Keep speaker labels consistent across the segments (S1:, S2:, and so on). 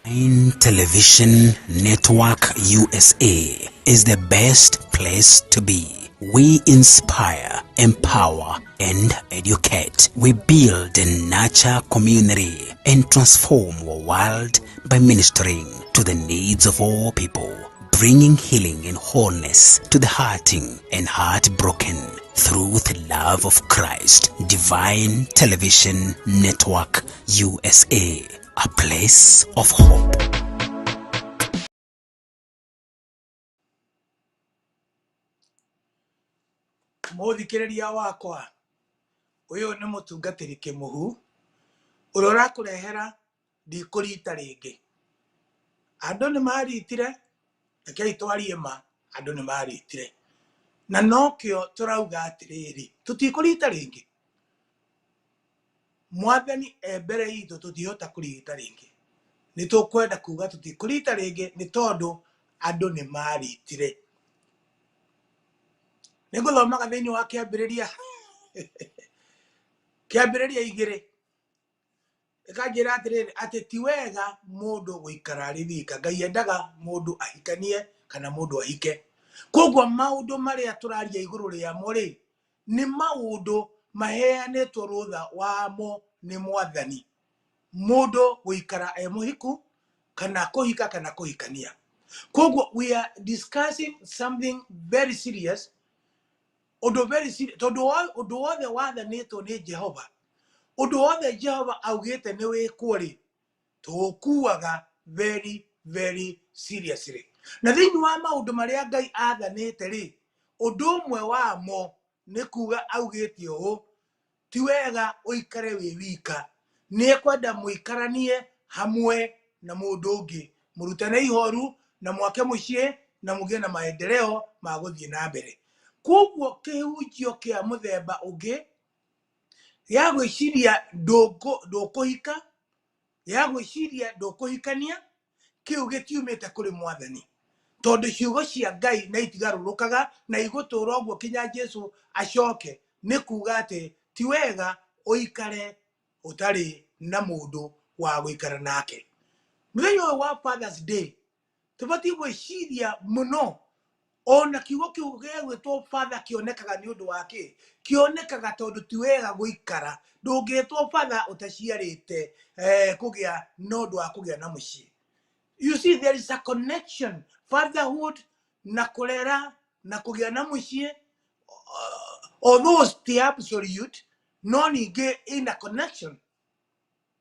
S1: Divine Television Network USA is the best place to be. We inspire, empower, and educate. We build and nurture community and transform our world by ministering to the needs of all people, bringing healing and wholeness to the hurting and heartbroken through the love of Christ. Divine Television Network USA, a place of hope.
S2: Muthikiriria wakwa uyu ni mutungatiri kimuhu urora kurehera ndikurita ringi andu ni maritire rekei twarie ma andu ni maritire na nokio turauga atiriri tutikurita ringi mwathani mbere itu tutihota kurita ringi ni tukwenda kuga tutikurita ringi ni tondu andu ni maritire niguthoma thiini wa kiambiriria igiri ikanjira atiriri ati ti wega mundu guikara ari wika Ngai endaga mundu ahikanie kana mundu ahike koguo maundu maria turaria iguru riamo ri ni maundu maheanitwo rutha wamo ni mwathani mundu guikara muhiku kana kuhika kana kuhikania koguo we are discussing something very serious undu very serious undu wothe wathanitwo ni Jehova undu wothe Jehova augite ni wikwo ri tukuaga very very seriously na thiini wa maundu maria Ngai athanite ri undu umwe wamo ni kuga augite uu ti wega uikare wi wika ni kwenda muikaranie hamwe na mundu ungi murutane ihoru na mwake mucie na mugie na maendeleo ma guthie na mbere koguo kihunjio kia muthemba ungi ya gwiciria ndukuhika ya gwiciria ndukuhikania kiu gitiumite kuri mwathani tondu ciugo cia Ngai na itigarurukaga na igutura uguo kinya Jesu acoke ni kuga ati ti wega uikare utari na mundu wa guikara nake muthenya wa Father's Day tubati gwiciria muno ona kiugo kiu gegwitwo father kionekaga ni undu wake kionekaga tondu ti wega guikara ndungitwo father utaciarite kugia no ndu wa kugia na mucie. You see, there is a connection fatherhood na kulera na kugia na mucie although still absolute no ninge in a connection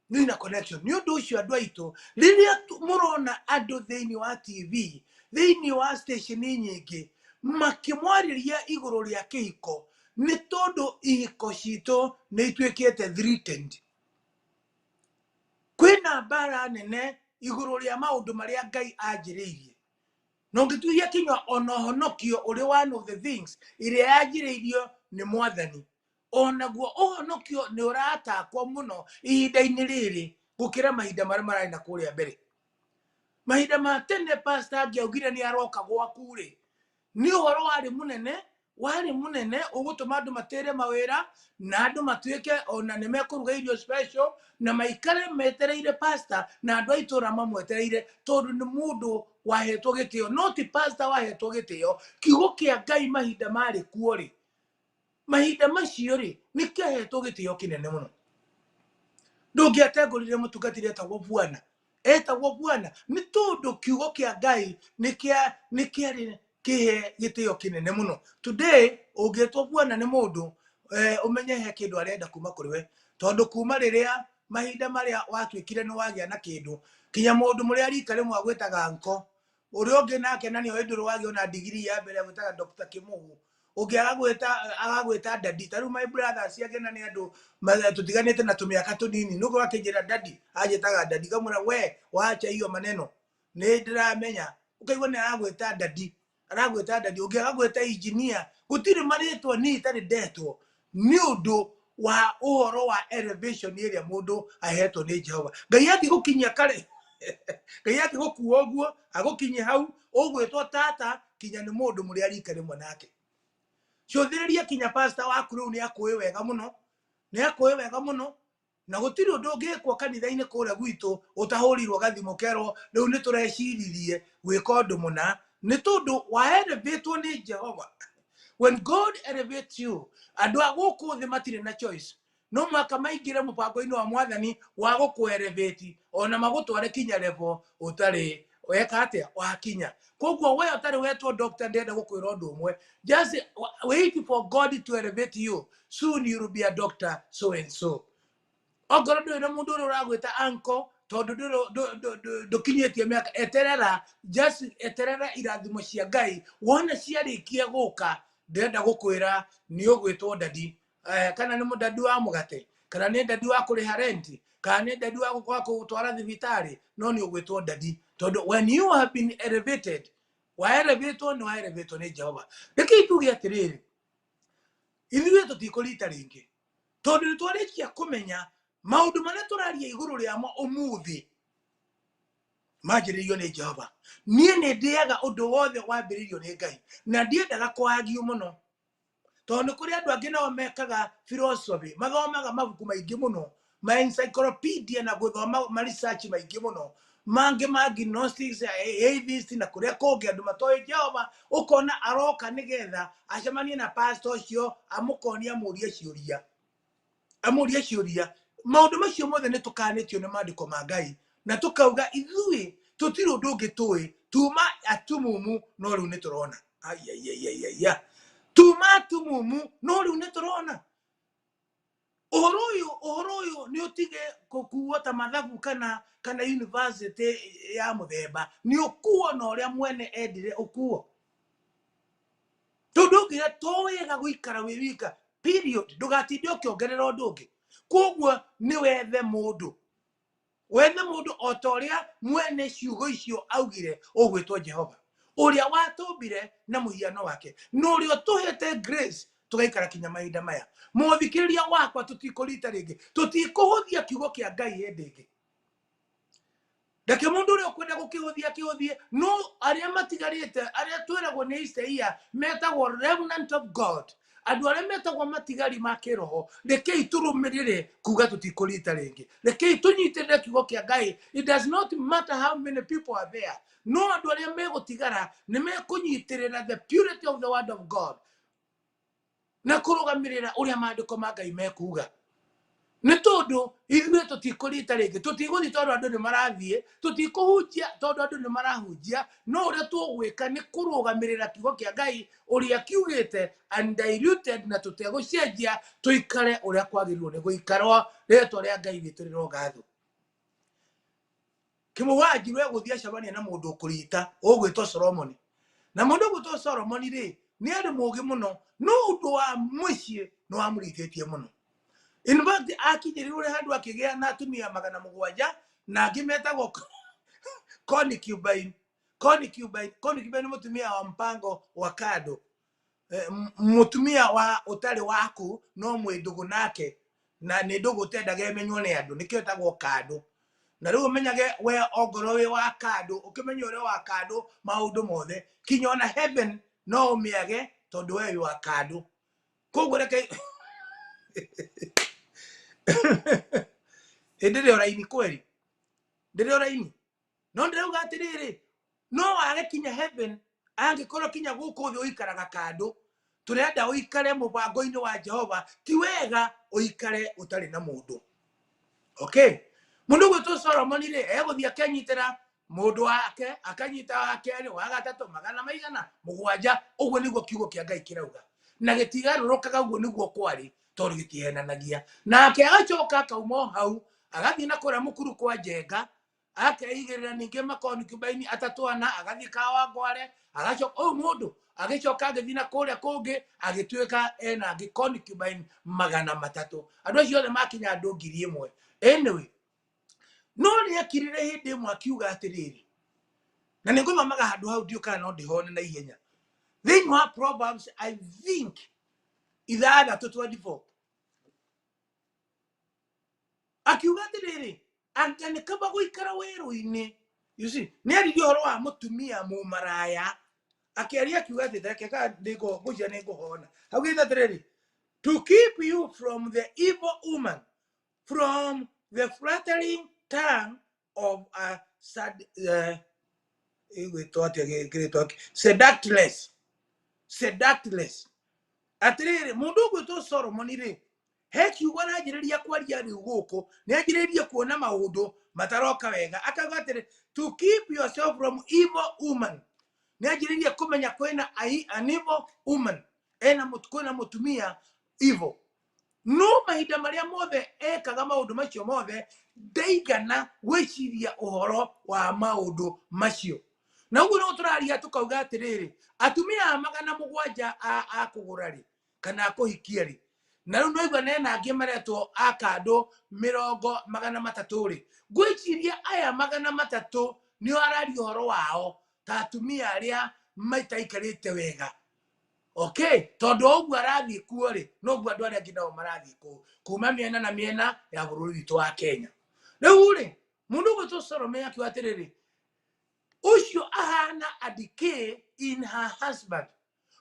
S2: ni na connection ni undu ucio andu aitu riria murona andu thiini wa TV thiini wa station nyingi makimwariria iguru ria kihiko ni tondu ihiko citu ni itwikite threatened kwina bara nene iguru ria maundu maria Ngai anjiriirie no ngituia kinywa ono honokio uri one of the things iria yanjiriirio ni mwathani onaguo uhonokio ni uratakwo muno ihinda-ini riri gukira mahinda maria marari na kuria mbere mahinda ma tene pastor angiaugire ni aroka gwaku ri ni uhoro wari munene ugutuma andu matere mawira na andu matuike ona ni mekuruga irio special na maikare metereire pastor na andu aitura mamwetereire tondu ni mundu wahetwo gitio no ti pastor wahetwo gitio kiugo kia Ngai mahinda mari kuo ri mahinda macio ri ni kiahetwo gitio kinene muno ndungiategurire mutungatire etagwo bwana ni tondu kiugo kia Ngai ni kiari kihe gitio kinene muno today ungitwo bwana ni mundu umenye he kindu arenda kuma kuri we tondu kuma riria mahinda maria watwikire ni wagia na kindu kinya mundu muria rika rimwe agwetaga nko uri ungi nake na ni nduru wagia na degree ya mbere agwetaga Dr. Kimuhu ungi agagweta dadi taru my brother ciagena ni andu tutiganite na tumiaka tunini nuko akinjira dadi ajetaga dadi kamura we waacha hiyo maneno ni ndiramenya ukaigwa ni agweta dadi ungi agweta engineer gutire maritwa ni itari ndetwo ni undu wa uhoro wa elevation iria mundu ahetwo ni Jehova Ngai ati gukinyia kare Ngai ati gukuo guo agukinyia hau ugwetwo tata kinya ni mundu muri arika rimwe nake ciothiriria kinya pastor waku riu ni akuwi wega muno na gutiri undu ngikwo kanitha-ini kuria gwitu utahurirwo gathimo kerwo riu ni tureciririe gwika undu muna ni tondu waelevatwo ni Jehova. When God elevates you, andu a guku thi matire na choice. No mwaka maingire mubango-ini wa mwathani wa gukuelevate ona magutware kinya level utari weka atia wakinya. Koguo we utari wetwo doctor ndenda gukwira undu umwe, just wait for God to elevate you. Soon you will be a doctor so and so. Ogoro ndu na mundu uragwita anko tondu ndukinyetie miaka eterera, just eterera irathimo cia Ngai wona ciarikia guka ndenda gukwira ni ugwitwo dadi. Kana ni mudadi wa mugate, kana ni dadi wa kuriha rent, kana ni dadi wa gutwara thibitari, no ni ugwitwo dadi tondu when you have been elevated wa elevated ni Jehova. Reke tuge atiriri ithuĩ tũtikũrita rĩngĩ tondu nĩ twarĩkia kũmenya maũndũ marĩa tũraria igũrũ rĩamo ũmũthĩ manjĩrĩirio nĩ Jehova. Niĩ nĩ ndĩaga ũndũ wothe wambĩrĩirio nĩ Ngai na ndiendaga kwagio mũno tondu kuri andu angi nao mekaga philosophy, mathomaga mabuku maingi muno, ma encyclopedia na guthoma ma research maingi muno, mangi ma gnostics, atheist na kuria kungi andu matoe Jehova. Ukona aroka nigetha acemanie na pastor ucio amukonia amurie ciuria maundu macio mothe ni tukanitio ni maandiko ma Ngai na tukauga ithui tutiri undu ungi tui tuma atumumu no riu ni turona ayayayaya tuma tumumu no riu ni turona uhoro uyu ni utige kukuo ta mathabu kana university ya muthemba ni ukuo na uria mwene endire ukuo tondu ngira toyega guikara wi wika period ndugatinde ukiongerera undu ungi. Koguo ni wethe mundu otoria mwene ciugo icio augire ugwitwo Jehova, uria watumbire na muhiano wake no uria tuhete grace tugaikara kinya mahinda maya. Muthikiriria wakwa tutikurita ringi, tutikuhuthia kiugo kia Ngai hindi ingi. Ndake mundu uria ukwenda gukihuthia kihuthie, no aria matigarite aria twiragwo ni Isaia metagwo remnant of God, andu aria metagwo matigari ma kiroho. Rekei turumirire kuga tutikurita ringi, rekei tunyitirire kiugo kia Ngai. It does not matter how many people are there, no andu aria megutigara ni mekunyitirira the purity of the word of God na kurugamirira uria maandiko ma Ngai mekuga. Ni tondu ithuĩ tutikurita ringi, tutiguthi tondu andu ni marathie, tutikuhunjia tondu andu ni marahunjia, no uria tugwika ni kurugamirira kiugo kia Ngai uria kiugite undiluted na tutegucenjia, tuikare uria kwagirirwo ni guikarwo ritwa ria Ngai riturirwo gatho. Kimuwanjirwe guthia cabania na mundu ukurita ugwitwo Solomon, na mundu ugwitwo Solomon ri ni ari mugi muno, no undu wa mucie no amurithĩtie muno. In fact, akinyĩrĩrwo handu akĩgĩa na atumia 700 na angĩ metagwo concubine. Concubine mutumia wa mpango wa kando, mutumia wa utari waku no mwindugu nake na ni ndugu tendaga emenywo ni andu, nikio etagwo kando. Na riu umenyage we ongoro wi wa kando, ukimenya uri wa kando maundu mothe kinya ona heaven no umiage tondu we wi wa kando. Koguo reke ndiri oraini kweli, ndiri oraini no ndirauga atiriri no wage kinya heaven angikorwo kinya guku thi uikaraga kando. Turenda uikare mubango-ini wa Jehova, ti wega uikare utari na mundu. Okay, mundu gwitwo Solomon ri eguthia akanyitira mundu wake, akanyita wake ri wa gatatu 700. Uguo niguo kiugo kia Ngai kirauga na gitigarurukaga, uguo niguo kwari tondu gitihenanagia. Nake agacoka akauma hau agathie na kuria mukuru kwa Njenga, akeigirira ninge makoncubine atatwana, agathie Kawangware, agacoka mundu agicoka agithie na kuria kungi agituika ena angi concubine 300. Andu acio othe makinya andu 1000. Anyway, no ni akirire hindi imwe akiuga atiriri, na ninguthamaga handu hau ndiuka no ndihone na ihenya thiini wa Proverbs, I think 6:24, akiuga atiriri anga ni kaba guikara weru-ini. You see, ni aririo horo wa mutumia mumaraya akiaria akiuga atiriri ndigo gucia ni nguhona hau githa atiriri, to keep you from the evil woman, from the flattering tongue of a seductless. Atiriri mundu gwito Solomon ri hekiugo na njiriria kwaria ri guku ni njiriria kuona maundu mataroka wega akaga atiri to keep yourself from evil woman ni njiriria kumenya kwena an evil woman ena mutukuna mutumia evil no mahinda maria mothe ekaga maundu macio mothe ndaigana gwiciria uhoro wa maundu macio na uguo no turaria tukauga atiriri atumia magana mugwanja a kugurari kana kuhikia ri na riu no igwa nena angi maretwo akando 300 ri gwiciria aya 300 ni arari uhoro wao ta atumia aria maitaikarite wega. Okay, todo ogu arathi kuo ri no ogu andu aria nginao marathi ku kuma miena na miena ya bururi witu wa Kenya. Riu ri mundu gwito Solomon akiwa atiriri ucio ahana a decay in her husband.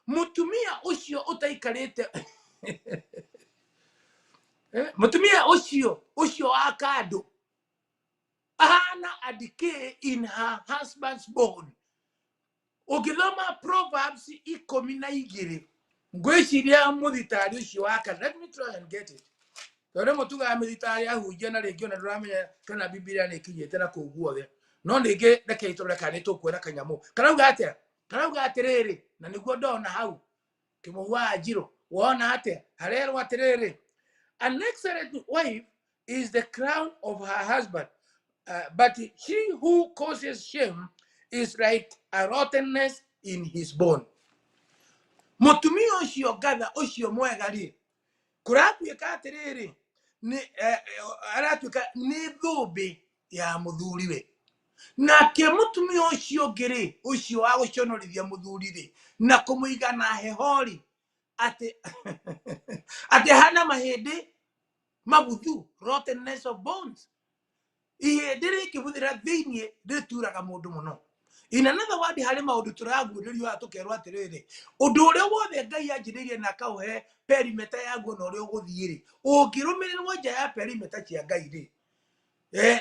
S2: Mutumia ucio utaikarite mutumia ucio akado ahana a decay in her husband's bone. Ukithoma Proverbs 12 ngwiciria muthitari ucio waka. Let me try and get it. Tore mutuga muthitari ahunjia na ringi ona nduramenya kana Biblia ni kinyete na kuguothe no ringi reke itoreka ni tukwera kanyamu karauga atiriri na niguo ndona hau kimuhwa Njiro wona atia harerwo atiriri an excellent wife is the crown of her husband, but she who causes shame is like a rottenness in his bone. Mutumia ucio gatha ucio mwega ri kuratuika atiriri ni aratuika ni thumbi ya muthuriwe nake mutumia ucio ngiri ucio wa guconorithia muthuri ri na kumuiga na hehori ati ati hana mahindi mabuthu rottenness of bones ihindi rikibuthira thiini rituraga mundu muno. In another word hari maundu turaguuririo atukerwo atiriri undu uria wothe Ngai anjiririe na kauhe perimeter yaguo na uria uguthii ungirumirirwo nja ya perimeter cia Ngai ri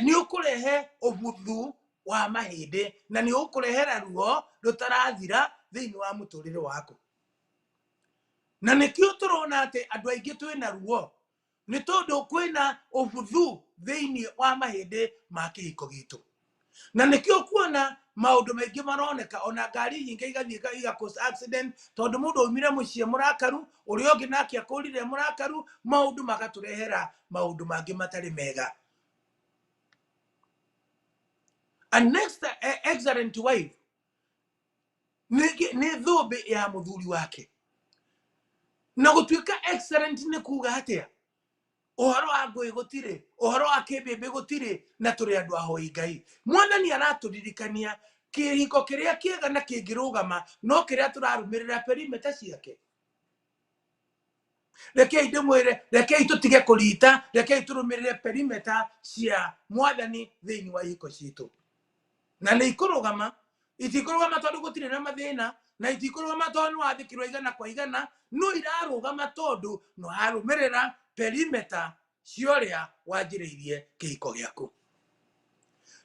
S2: ni ukurehe ubuthu wa mahindi na ni ukurehera ruo rutarathira thiini wa muturire waku. Na nikio turona ati andu aingi twina ruo ni tondu kwina ubuthu thiini wa mahindi ma kihiko gitu. Na nikio kuona maundu maingi maroneka ona ngari nyingi igathie cause accident tondu mundu umire mucie murakaru uria ungi nake akurire murakaru maundu magaturehera maundu mangi matari mega. And next excellent wife ni thumbi ya muthuri wake na gutuika excellent ni kuga atia uhoro wa ngui gutire uhoro wa kibimbi gutire na turi andu ahoi Ngai. Mwathani araturirikania kihiko kiria kiega na kingirugama no kiria turarumirira perimeter ciake. Rekei ndimwire rekei tutige kurita rekei turumirire perimeter cia Mwathani thiini wa ihiko citu na ni ikurugama itikurugama tondu gutire na mathina na itikurugama tondu wathikirwo igana kwa igana no irarugama tondu no harumirira perimeter cioria wanjiriirie kihiko giaku.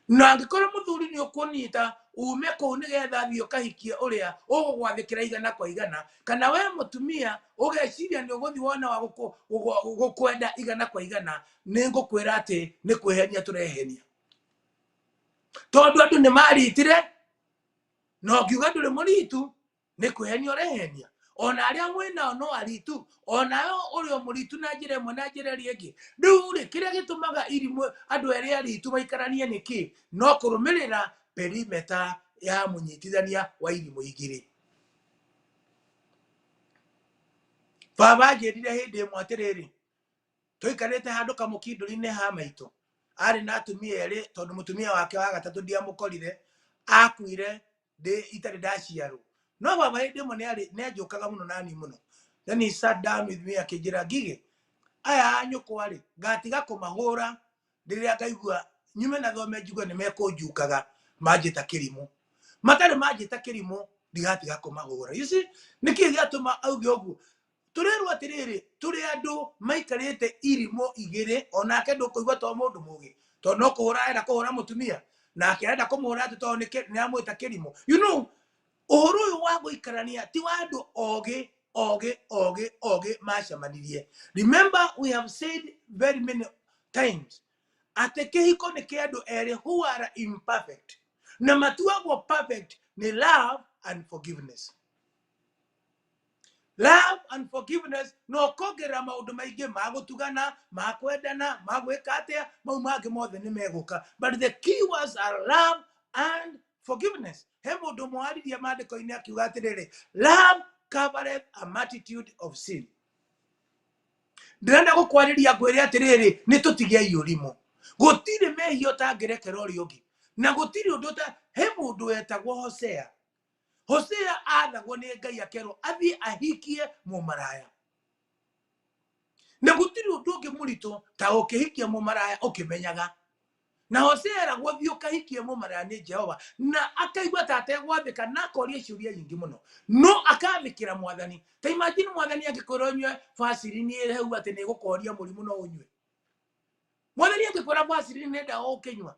S2: Na angikorwo muthuri ni ukunyita ume kuu nigetha thio kahikie uria ugugwathikira igana kwa igana kana we mutumia ugeciria ni uguthi wona wa gukwenda igana kwa igana ni ngukwira ati ni kwehenia turehenia tondu andu ni maritire no ngiuga nduri muritu ni kwehenia urehenia ona aria mwena no aritu ona yo urio muritu na njira imwe na njira ringi riu ri kiria gitumaga irimwe andu eri aritu maikaranie niki no kurumirira perimeter ya munyitithania wa irimu igiri. Baba anjirire hindi imwe atiriri tuikarite handu kamukinduri-ini ha maitu ari na atumia eri tondu mutumia wake wa gatatu ndiamukorire akuire itari ndaciarwo no baba hindi imwe ni anjukaga muno nani muno. Then he sat down with me akijira Ngige aya nyukwa ri ngatiga kumahura ndiria ngaigua nyume na thome njigua ni mekunjukaga manjita kirimu matari manjita kirimu ndigatiga kumahura. You see niki giatuma auge uguo turero atiriri turi andu maikarite irimo igire onake ndukuigwa to mundu mugi to no kuhura era kuhura mutumia na akienda kumuhura to ni amwita kirimo. You know, uhuru uyu wa guikarania ti wa andu oge macamanirie. Remember, we have said very many times ate kihiko ni kiandu eri who are imperfect na matuagwo perfect ni love and forgiveness. Love and forgiveness no kogera maundu maingi magutugana makwendana magwika atia mau mangi mothe ni meguka, but the key words are love and forgiveness. He mundu mwariria mandiko-ini akiuga atiriri, love covereth a multitude of sin. Ndirenda gukwariria ngwire atiriri ni tutigie iurimo gutire mehio tangirekera uri ungi na gutire undu ta he mundu etagwo Hosea. Hosea athagwo ni Ngai akerwo athie ahikie mumaraya na gutire undu ungi murito ta ukihikia mumaraya ukimenyaga na Hosea eragwo thie ukahikie mumaraya ni Jehova na akaigua ta ategwathika na akoria ciuria nyingi muno no akathikira mwathani. Ta imagine mwathani akikwira unywe vaseline hau ati ni gukoria murimu no unywe. Mwathani akikwira vaseline nenda o ukinywa.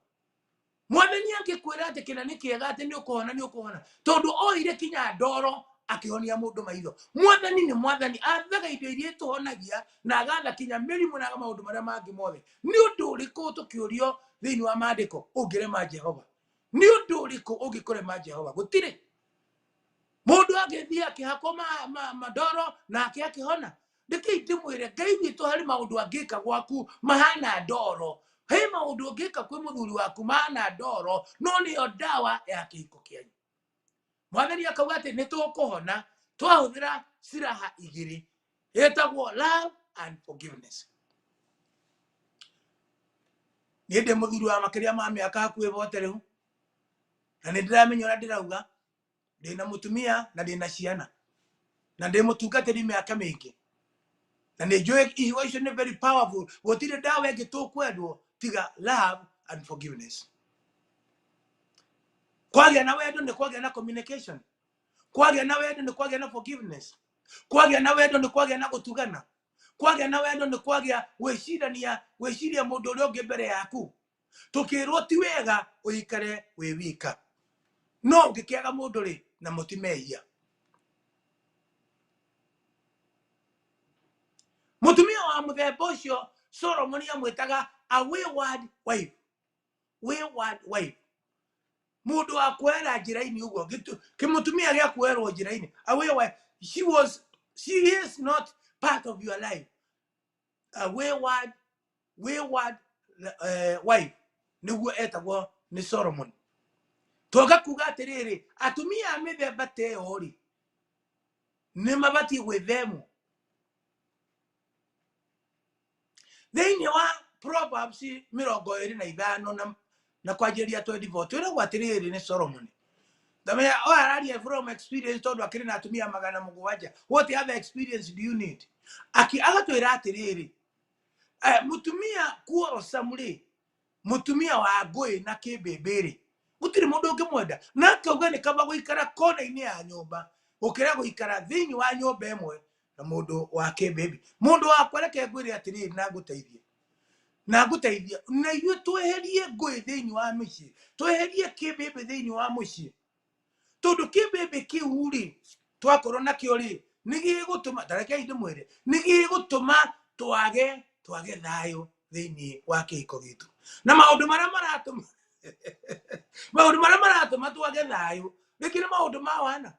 S2: Mwathani akikwira ati kina ni kiega ati ni ukuhona tondu oire kinya ndoro akihonia mundu maitho. Mwathani ni mwathani athaga indo iria tuhonagia na agatha kinya mirimu na maundu maria mangi mothe. Ni undu uriku tukiurio thiini wa mandiko ungirema Jehova? Ni undu uriku ungikurema Jehova? Gutire. Mundu agithia akihako mandoro na akihona. Ndiki ndimwire Ngai witu hari maundu angika gwaku mahana ndoro. He maundu angika kwi muthuri waku mahana ndoro no ni dawa ya kihiko kianyu. Mwathani akauga ati ni tukuhona twahuthira siraha igiri etagwo love and forgiveness. Ni ndi muthuri wa makiria ma miaka hakuhi vote riu na ni ndiramenya ura ndirauga ndina mutumia na ndina ciana na ndi mutungatiri miaka mingi na ni njui ihigo icio ni very powerful. Gutire dawa ingi tukwendwo tiga love and forgiveness. Kwagia na wendo ni kwagia na communication. Kwagia na wendo ni kwagia na forgiveness. Kwagia na wendo ni kwagia na gutugana. Kwagia na wendo ni kwagia weciria mundu uria ungi mbere yaku. Tukirwo ti wega uikare wi wika no ngikiaga mundu ri na mutimehia. Mutumia wa muthemba ucio Solomon amwitaga a wayward wife. Wayward wife. Mundu akwera njira-ini uguo kimutumia gia kwerwo njira-ini a wayward. She is not part of your life. A wayward wife niguo etagwo ni Solomon. Toga kuga atiriri atumia mithemba teo ri ni mabati gwithemu. Thiini wa Proverbs 25 na kwanjiria 24 twiragwo atiriri ni Solomon. Ndamenya o araria from experience tondu akiri na atumia 700. What other experience do you need? Agatwira atiriri mutumia kuo samuri mutumia wa ngui na kibebere gutiri mundu ungimwenda na akauga ni kaba guikara kona-ini ya nyumba ukira guikara thiini wa nyumba imwe na mundu wa kibebe. Mundu wakwa reke ngwire atiriri na nguteithie na ithuĩ tweherie ngui thiini wa mĩciĩ, tweherie kibebe thiini wa mũciĩ tondu kibebe kiu ri twakorwo nakio ri ni gigutuma tareke ndimwire ni gigutuma twage thayo thiini wa kihiko gitu na maundu maria maratuma twage thayo rĩngĩ nĩ maundu ma wana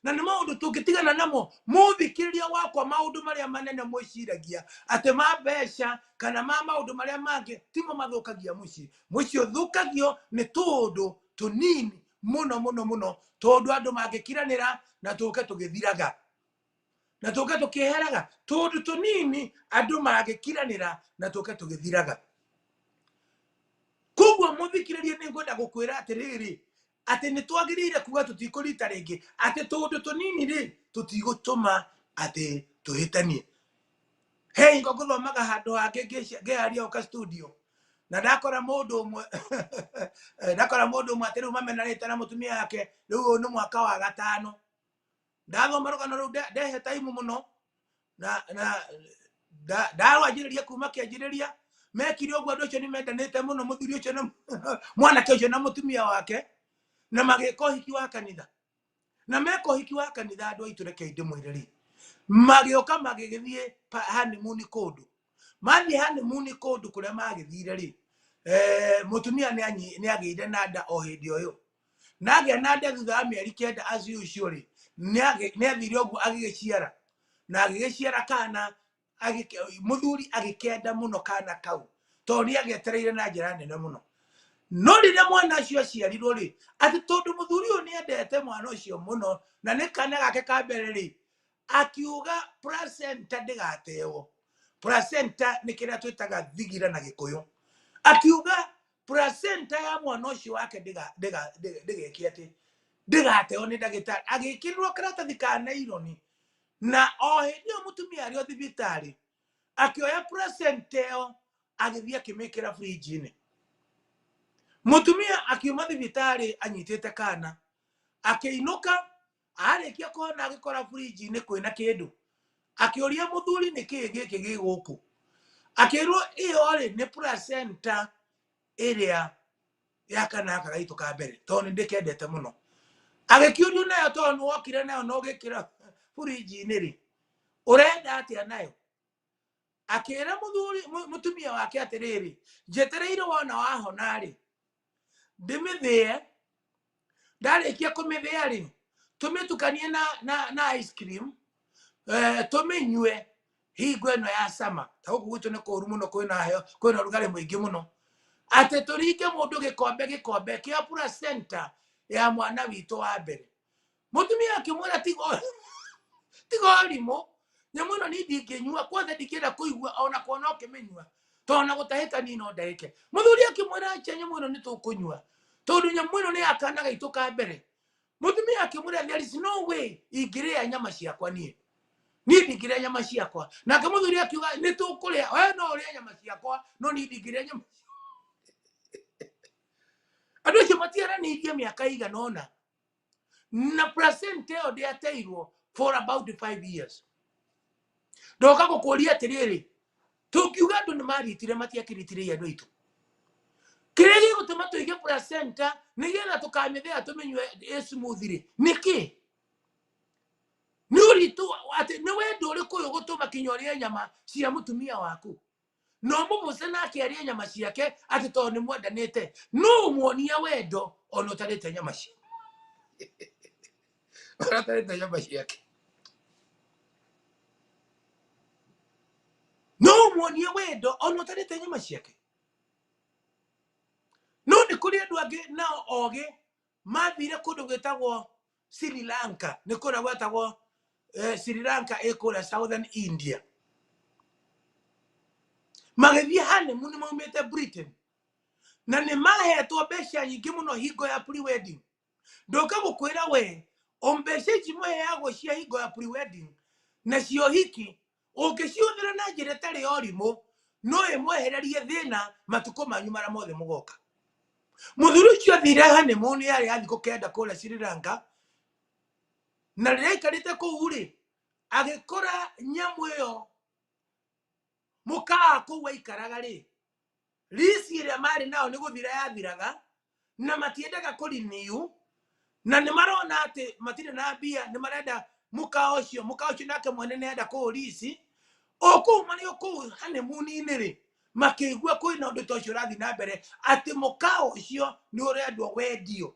S2: na nĩ maundu tũngĩtigana namo. Mũthikĩrĩria wakwa maundu maria manene mwĩciragia atĩ ma mbeca kana ma maundu maria mangĩ timo mathukagia mũciĩ. Mũciĩ ũthukagio nĩ tũundu tũnini muno tondu andu mangĩkiranĩra na tũke tũgĩthiraga na tũke tũkĩeheraga tondu tũnini andu mangĩkiranĩra na tũke tũgĩthiraga. Koguo mũthikĩrĩria nĩ ngwenda gũkwĩra atiriri ati ni twagiriire kuga tutikũrita ringi ati tondu tũnini ri tutigũtũma ati tuhĩtanie. He ngo gũthomaga handũ hangĩ ngĩaria oka studio na ndakora mundu umwe ati rĩu mamenanĩte na mutumia yake rĩu nĩ mwaka wa 5 ndathoma rugano ru ndehe time muno na ndarwanjĩrĩria kuma kĩanjĩrĩria mekire ũguo andũ acio nĩmendanĩte mũno mũthuri ũcio na mwanake ũcio na mũtumia wake na magĩka ũhiki wa kanitha na meka ũhiki wa kanitha andũ aitũ reke ndĩmwĩre rĩ magĩũka magĩgĩthiĩ honeymoon kũndũ mathiĩ honeymoon kũndũ kũrĩa magĩthire rĩ mũtumia nĩagĩire na nda o hĩndĩ ũyũ na agĩa na nda thutha wa mĩeri 9 as usual rĩ nĩathire ũguo agĩgĩciara na agĩgĩciara kana mũthuri agĩkenda mũno kana kau tondũ nĩagĩetereire na njĩra nene mũno no rĩrĩa mwana ũcio aciarirwo rĩ atĩ tondũ mũthuri ũyũ nĩendete mwana ũcio mũno na nĩ kana gake ka mbere rĩ akiuga placenta ndĩgateo placenta nĩ kĩrĩa twĩtaga thigira na gĩkũyũ akiuga placenta ya mwana ũcio wake ndĩgeke atĩ ndĩgateo nĩ ndagĩtarĩ agĩkĩrĩrwo karatathi ka naironi na o hĩndĩ ĩyo mũtumia arĩ o thibitarĩ akĩoya placenta ĩyo agĩthiĩ akĩmĩkĩra fridge-inĩ mũtumia akiuma thibitarĩ anyitĩte kana akĩinũka arĩkia kuona agĩkora fridge-inĩ kwĩna kĩndũ akĩũria mũthuri nĩ kĩĩ gĩkĩ gĩ gũkũ akĩrwo ĩyo rĩ nĩ placenta ĩrĩa ya kana aka gaitũ ka mbere tondũ nĩ ndĩkendete mũno agĩkĩũrio nayo tondũ nĩ wokire nayo no gĩkĩra fridge-inĩ rĩ ũrenda atĩa nayo akĩra mũtumia wake atĩrĩrĩ njetereire wona wahona rĩ ndĩmĩthĩe ndarĩkia kũmĩthĩa rĩ tũmĩtukanie na ice cream tũmĩnyue hingo ĩno ya sama ta gũkũ gwitũ nĩ kũũru mũno kwĩna ũrugarĩ mũingĩ mũno atĩ tũringe mũndũ gĩkombe kĩa placenta ya mwana witũ wa mbere mũtumia akĩmwĩra tiga ũrimũ nyamũ ĩno niĩ ndingĩnyua kwothe ndingĩenda kũigua ona kuona ũkĩmĩnyua tondũ na gũtahĩkania no ndahĩke mũthuri akĩmwĩra acha nyamũ ĩno nĩ tũkũnyua tondũ nyamũ ĩno nĩ ya kana gaitũ ka mbere mũtumia akĩmwĩra there is no way ingĩrĩa nyama ciakwa niĩ ndingĩrĩa nyama ciakwa nake mũthuri akiuga nĩ tũkũrĩa we no ũrĩa nyama ciakwa no niĩ ndingĩrĩa nyama andũ acio matiaranĩirie mĩaka igana ũna na placenta ĩyo ndĩateirwo for about 5 years ndoka gũkũria atĩrĩrĩ tũkiuga andũ nĩ maritire matiakĩritire andũ aitũ kĩrĩa gĩgũtũma tũige placenta nĩgetha tũkamĩthĩa tũmĩnyue smooth rĩ nĩkĩ nĩ ũritũ atĩ nĩ wendo ũrĩkũ ũyũ gũtũma kinya ũrĩe nyama cia mũtumia waku no mũmũce nake arĩe nyama ciake atĩ tondũ nĩ mwendanĩte no ũmuonia wendo ona ũtarĩte nyama ciake ũtarĩte nyama ciake no ũmuonia wendo ona ũtarĩte nyama ciake no nĩ kũrĩ andũ angĩ nao ogĩ mathire kũndũ gwĩtagwo Sri Lanka nĩ kũrĩa gwetagwo Sri Lanka ĩkũrĩa Southern India magĩthiĩ honeymoon maumĩte Britain na nĩ mahetwo mbeca nyingĩ mũno hingo ya pre-wedding ndoka gũkwĩra we mbeca ici mũheagwo cia hingo ya pre-wedding na cio hiki ũngĩcihũthĩra na njĩra ĩtarĩ ũrimũ no ĩmwehererie thĩna matukũ manyu marĩa mothe mũgoka mũthuri ũcio athire honeymoon yarĩ ya thikũ 9 kũrĩa Sri Lanka na rĩrĩa aikarĩte kũu rĩ agĩkora nyamũ ĩyo mũkawa kũu aikaraga rĩ risi ĩrĩa marĩ nao nĩ gũthira yathiraga na matiendaga kũriniu na nĩ marona atĩ matirĩ na mbia nĩ marenda mũkawa ũcio nake mwene nĩenda kũu risi o kũu marĩ o kũu honeymoon-inĩ rĩ makĩigua kwĩna ũndũ ta ũcio ũrathiĩ na mbere atĩ mũkawa ũcio nĩ ũrendwo wendio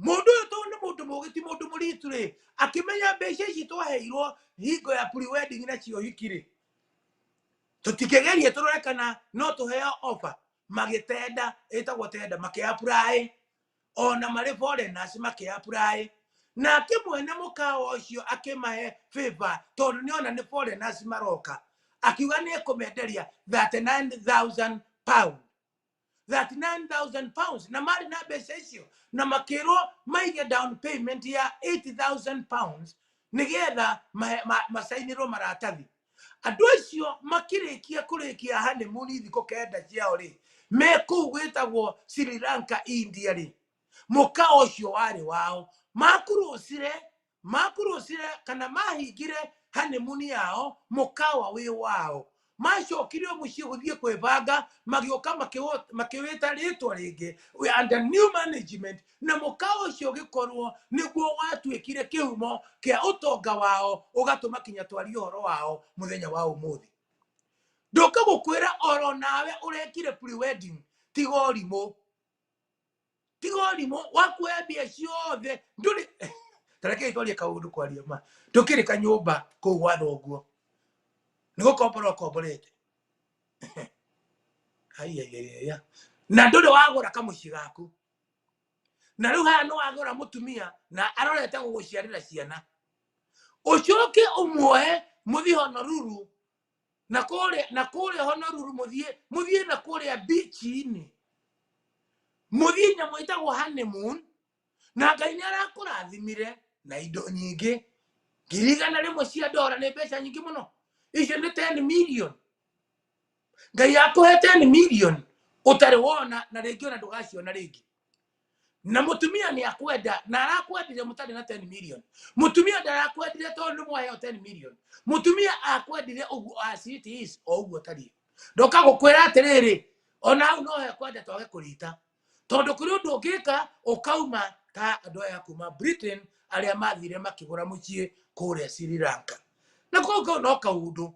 S2: mũndũ ũyũ tondũ nĩ mũndũ mũgĩ ti mũndũ mũritũ rĩ akĩmenya mbeca ici twaheirwo hingo ya pre-wedding na cio hiki rĩ tũtikĩgerie tũrore kana no tũheo offer magĩtenda ĩtagwo tenda makĩ-apply ona marĩ foreigners makĩ-apply nake mwene mũkawa ũcio akĩmahe favor tondũ nĩona nĩ foreigners maroka akiuga nĩ ekũmenderia 39,000 pounds 39,000 pounds na marĩ na mbeca icio na makĩrwo maige down payment ya 80,000 pounds nĩgetha masainĩrwo maratathi andũ acio makĩrĩkia honeymoon thikũ 9 ciao rĩ me kũu gwĩtagwo Sri Lanka India rĩ mũkawa ũcio warĩ wao makũrũcire makurusire kana mahingire honeymoon yao mukawa wi wao macokire muciĩ gũthiĩ kwĩbanga magĩũka makĩwĩta rĩtwa rĩngĩ we under new management na mũkawa ũcio ũgĩkorwo nĩguo watuĩkire kĩhumo kĩa ũtonga wao ũgatũma kinya twarie ũhoro wao mũthenya wa ũmũthĩ. Ndoka gũkwĩra oro nawe ũrekire pre-wedding tiga ũrimũ wakuoya mbia ciothe ndũrĩ tareke twarie kaũndũ kwaria ma ndũkĩrĩ kanyũmba kũu gwa thoguo nĩ gũkombora ũkomborete haiya na ndũrĩ wagũra kamũciĩ gaku na rĩu haha nĩ wagũra mũtumia na arorete gũgũciarĩra ciana ũcoke ũmuoe mũthiĩ Honolulu na kũrĩa Honolulu mũthiĩ na kũrĩa beach-inĩ mũthiĩ nyamũ ĩtagwo honeymoon na Ngai nĩ arakũrathimire na indo nyingĩ ngiri igana rĩmwe cia ndora nĩ mbeca nyingĩ mũno icio nĩ 10 million Ngai akũhe 10 million ũtarĩ wona na rĩngĩ ona ndũgaciona rĩngĩ na mutumia nĩ akwenda na arakwendire mũtarĩ na 10 million mutumia ndarakwendire tondũ nĩ mwaheo 10 million mutumia akwendire ũguo as it is o ũguo tariĩ ndoka gũkwĩra atĩrĩrĩ ona hau no he kwenda twage kũrita tondũ kũrĩ ũndũ ũngĩka ũkauma ta andũ aya kuma Britain arĩa mathire makĩgũra mũciĩ kũrĩa Sri Lanka na kũu no kaũndũ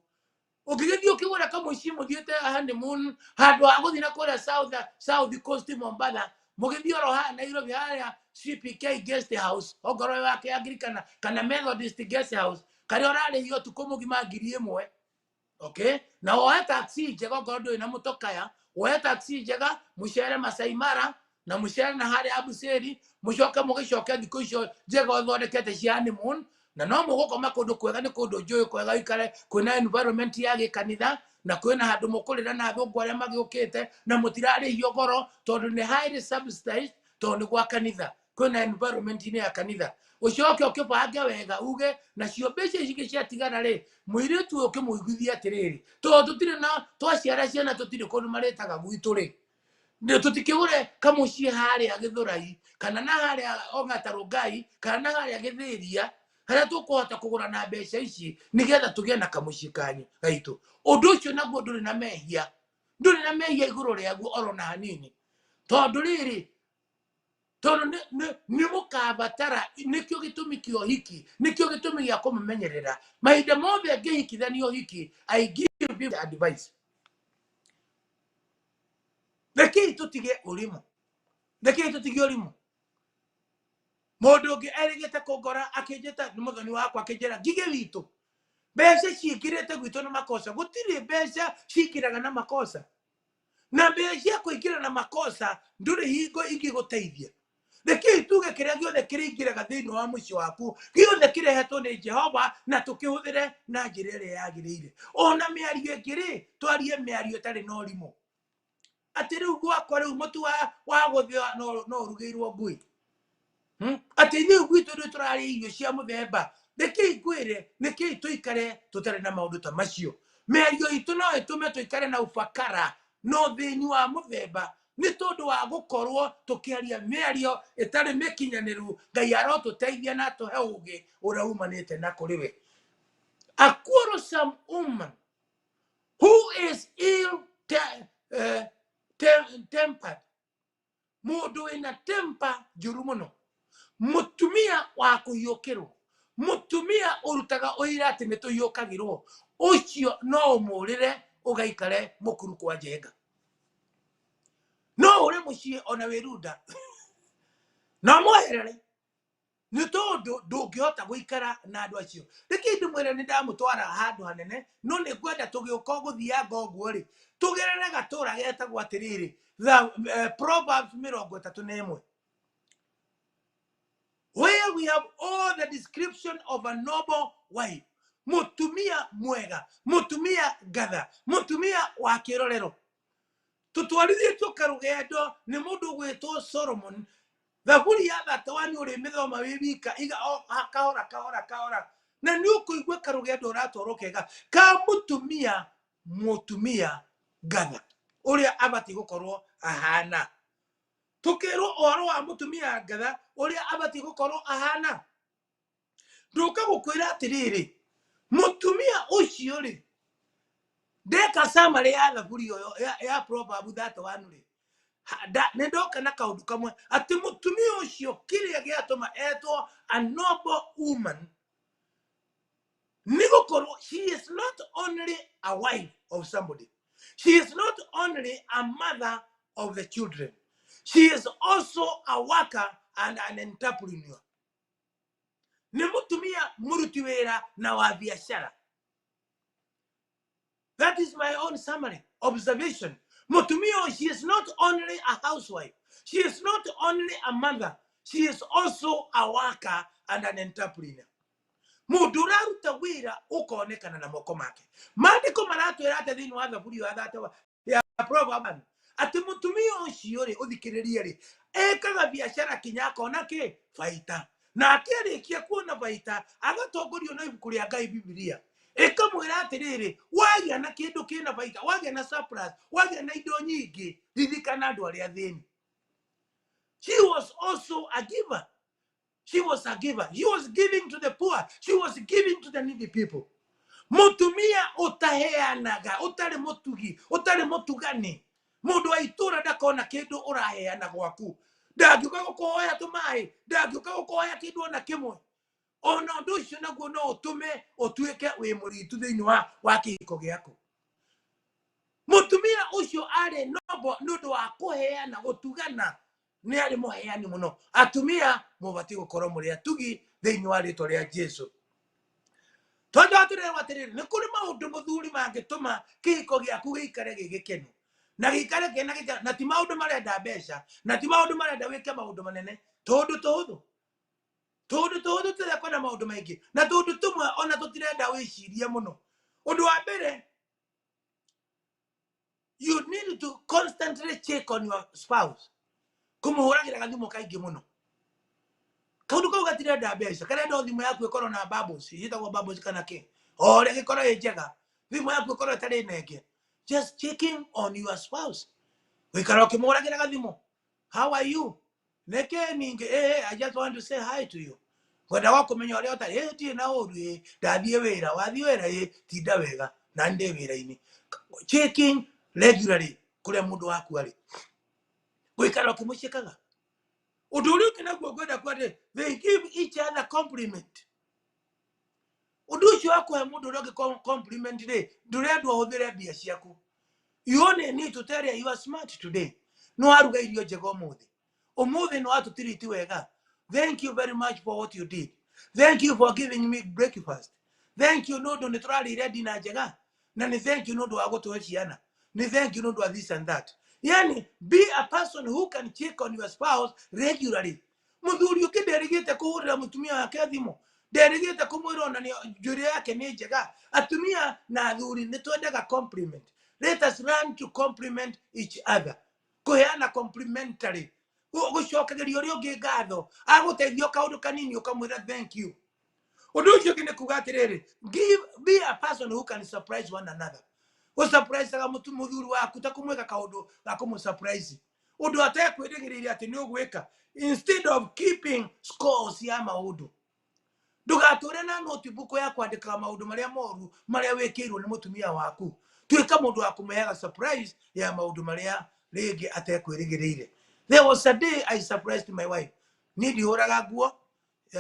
S2: ũngĩgĩthiĩ ũkĩgũra kamũciĩ mũthiĩte honeymoon handũ ha gũthiĩ na kũrĩa South Coast Mombasa mũgĩthiĩ oro haha Nairobi harĩa CPK guest house ongorwo wake Anglikana kana Methodist guest house karĩa ũrarĩhio ũtukũ mũgima 1,000 okay na woe taxi njega ongorwo ndũrĩ na mũtokaya woe taxi njega mũcere Masai Mara na mũcere na harĩa Amboseli mũcoke mũgĩcoke thikũ icio njega ũthondekete cia honeymoon na no mũgũkoma kũndũ kwega nĩ kũndũ njũĩ kwega ikare kwĩna environment ya gĩkanitha na kwĩna handũ mũkũrĩra na athũngũ arĩa magĩũkĩte na mũtirarĩhio goro tondũ nĩ highly subsidized tondũ nĩ gwa kanitha kwĩna environment-inĩ ya kanitha ũcoke ũkĩbange wega uge nacio mbeca ici ciatigara rĩ mũirĩtu ũyũ ũkĩmũiguithia atĩrĩrĩ tondũ tũtirĩ na twaciara ciana tũtirĩ kũndũ marĩtaga gwitũ rĩ tũtikĩgũre kamũciĩ harĩa Gĩthũrai kana na harĩa Ong'ata Rongai kana na harĩa Gĩthĩria harĩa tũkũhota kũgũra na mbeca ici nĩgetha tũgĩe na kamũciĩ kanyu gaitũ ũndũ ũcio naguo ndũrĩ na mehia igũrũ rĩaguo oro na hanini tondũ rĩrĩ tondũ nĩ mũkabatara nĩkĩo gĩtũmi kĩa ũhiki nĩkĩo gĩtũmi gĩa kũmũmenyerera mahinda mothe ngĩhikithania ũhiki I give you advice rekei tũtige ũrimũ mũndũ ũngĩ erĩgĩte kũngora akĩnjĩta nĩ mũthoni wakwa akĩnjĩra ngigĩ witũ mbeca ciĩkĩrĩte gwitũ na makosa gũtirĩ mbeca ciĩkĩraga na makosa na mbeca cia kũingĩra na makosa ndũrĩ hingo ingĩgũteithia rekei tuge kĩrĩa gĩothe kĩrĩingĩraga thĩinĩ wa mũciĩ waku gĩothe kĩrehetwo nĩ Jehova na tũkĩhũthĩre na njĩra ĩrĩa yagĩrĩire ona mĩario ĩngĩ rĩ twarie mĩario ĩtarĩ na ũrimũ atĩ rĩu gwakwa rĩu mũtu wa gũthĩa no ũrugĩirwo ngui atĩ ithuĩ gwitũ nĩ tũrarĩa irio cia mũthemba rekei ngwĩre rekei tũikare tũtarĩ na maũndũ ta macio mĩario itũ no ĩtũme tũikare na ũbakara no thĩni wa mũthemba nĩ tondũ wa gũkorwo tũkĩaria mĩario ĩtarĩ mĩkinyanĩru Ngai arotũteithia na atũhe ũũgĩ ũrĩa umanĩte na kũrĩ we. A quarrelsome woman who is ill tempered mũndũ wĩna temper njũru mũno mutumia wa kũhiũkĩrwo mutumia ũrutaga ũira atĩ nĩ tũhiũkagĩrwo ũcio no ũmũrĩre ũgaikare mũkuru kwa njenga no ũrĩ mũciĩ ona wĩrunda na mweherere nĩ tondũ ndũngĩhota gũikara na andũ acio rekei ndĩmwĩre nĩ ndamũtwara handũ hanene no nĩ ngwenda tũgĩũka gũthianga ũguo rĩ tũgerere gatũra getagwo atĩrĩrĩ Proverbs 31 where we have all the description of a noble wife mutumia mwega mutumia gatha mutumia wa kĩrorero tutwarithĩtio karũgendo nĩ mũndũ gwĩtwo Solomon thaburi ya 31 ũrĩ mĩthoma wĩ wika iga kahora na nĩ ũkũigua karũgendo ũratwarwo kega ka mutumia gatha ũrĩa abatiĩ gũkorwo ahana tukĩrwo ũhoro wa mutumia gatha ũrĩa abatiĩ gũkorwo ahana nduka gukwira atiriri mutumia ucio ri ndeka samari ya thaburi yo ya proverb that one ri nä ndoka na kaundu kamwe atä må tumia å cio kä rä a gä atåma etwo a noble woman nä gå korwo she is not only a wife of somebody, she is not only a mother of the children, she is also a worker and an entrepreneur. Nä må tumia må ruti wä ra na wa biacara. That is my own summary observation. Mutumio, she is not only a housewife, she is not only a mother, she is also a worker and an entrepreneur. Muduraruta wira ukonekana na moko make. Maandiko maratwira ate thini wa thaburi wa thata ya Proverbs ati mutumio ucio ri uthikiririe ri ekaga biashara kinyako nake faita na akirikia kuona faita agatongorio na ibuku ria Ngai Biblia ikamwira atiriri wagĩa na kindu kina faita wagĩa na surplus wagĩa na indo nyingi ririkana andu aria thini. She was also a giver. She was a giver. She was giving to the poor. She was giving to the needy people. Mutumia utaheanaga, utari mutugi, utari mutugani. Mundu wa itura ndakona kindu uraheana gwaku. Ndagiuka gukuhoya tumai, ndagiuka gukuhoya kindu ona kimwe. Ona undu ucio naguo no utume utuike wi muritu thiini wa kihiko giaku. Mutumia ucio ari nobo nundu wa kuheana gutugana. Ni ari muheani muno. Atumia mubati gukorwo muri atugi thiini wa ritwa ria Jesu. Tondu aturire watiriri ni kuri maundu muthuri mangituma kihiko giaku giikare gigikenu na giikare kena gita na ti maundu marenda mbeca na ti maundu marenda wike maundu manene tondu tira kona maundu maingi na tondu tumwe ona tutirenda wicirie muno. Undu wa mbere, you need to constantly check on your spouse. Kumuhuragira gathimu kaingi muno. Kaundu kau gatirenda mbeca kana ndo thimu yaku ikorwo na bubbles yitagwo bubbles kana ki ore gikorwo ijega thimu yaku ikorwo tari nenge. Just checking on your spouse. Wikara ukimuragira gathimu, how are you? Neke ninge I just want to say hi to you. Kwenda wako menya ore otari ti na oru ndathie wira wathie wira tinda wega na nde wira-ini. Checking regularly kure mundu waku ari. Wikara ukimucikaga. Uduru kinaguo kwenda kwade, they give each other compliment. Udushi wako ya mundu roge compliment today. Duredu wahodhere bia siaku. You only need to tell you are smart today. No aruga irio jego muthi. Umuthi no atu tiriti wega. Thank you very much for what you did. Thank you for giving me breakfast. Thank you no do nitrali ready na jega. Na ni thank you no do agoto wechiana. Ni thank you no do this and that. Yani, be a person who can check on your spouse regularly. Muthuri ukiderigite kuhurira mutumia wake thimo. Derigite kumwira ona ni njuri yake ni njega. Atumia na athuri ni twendaga compliment. Let us learn to compliment each other. Kuheana complimentary. Gucokageria uri ungi ngatho. Aguteithio kaundu kanini ukamwira thank you. Undu ucio kine kuga atiriri, be a person who can surprise one another. Surprise ga muthuri waku ta kumweka kaundu ga kumu surprise. Undu atekwirigiriria ati ni ugwika instead of keeping scores ya maundu. Ndugature na notebook ya kwandika maundu maria moru maria wekirwo ni mutumia waku. Tuika mundu wa kumuheaga surprise ya maundu maria ringi atekwirigirire. There was a day I surprised my wife. Nidi horaga guo